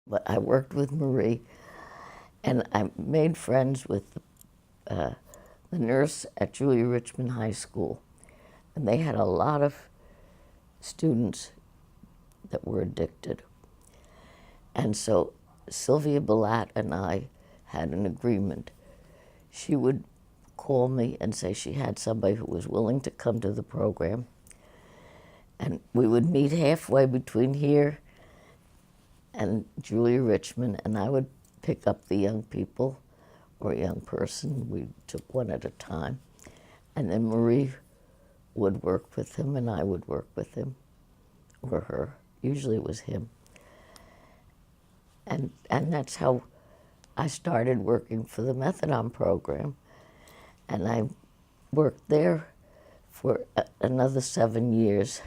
But I worked with Marie, and I made friends with the nurse at Julia Richmond High School. And they had a lot of students that were addicted. And so Sylvia Balat and I had an agreement. She would call me and say she had somebody who was willing to come to the program. And we would meet halfway between here and Julia Richmond, and I would pick up the young people or a young person. We took one at a time. And then Marie would work with him, and I would work with him or her. Usually it was him. And that's how I started working for the methadone program. And I worked there for another 7 years.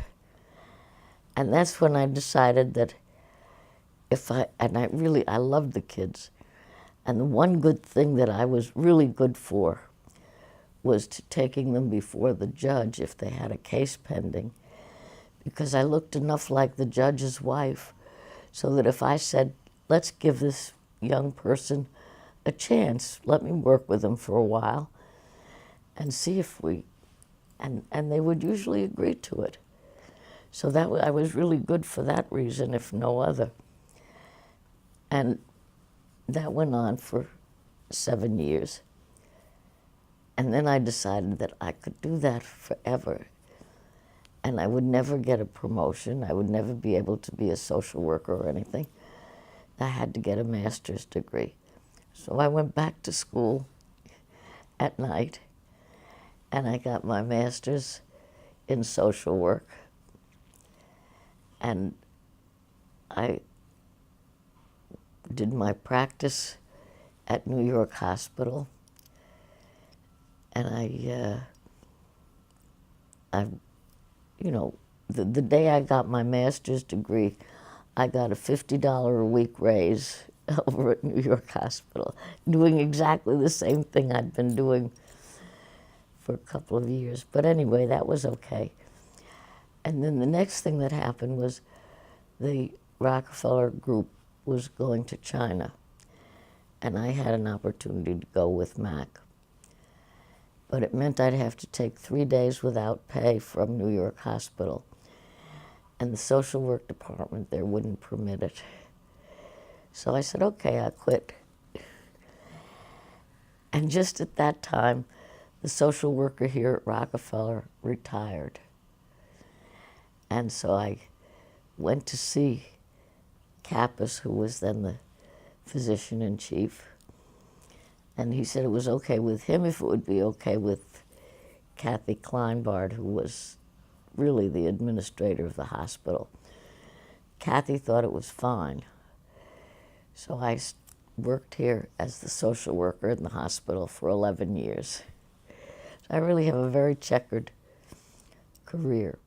And that's when I decided that I loved the kids. And the one good thing that I was really good for was to taking them before the judge if they had a case pending, because I looked enough like the judge's wife so that if I said, let's give this young person a chance, let me work with them for a while and see if and they would usually agree to it. So I was really good for that reason, if no other. And that went on for 7 years. And then I decided that I could do that forever. And I would never get a promotion. I would never be able to be a social worker or anything. I had to get a master's degree. So I went back to school at night, and I got my master's in social work. And I did my practice at New York Hospital. And the day I got my master's degree, I got a $50 a week raise over at New York Hospital, doing exactly the same thing I'd been doing for a couple of years. But anyway, that was okay. And then the next thing that happened was the Rockefeller group was going to China, and I had an opportunity to go with Mac. But it meant I'd have to take 3 days without pay from New York Hospital. And the social work department there wouldn't permit it. So I said, okay, I quit. And just at that time, the social worker here at Rockefeller retired. And so I went to see Kappas, who was then the physician-in-chief. And he said it was okay with him if it would be okay with Kathy Kleinbard, who was really the administrator of the hospital. Kathy thought it was fine. So I worked here as the social worker in the hospital for 11 years. So I really have a very checkered career.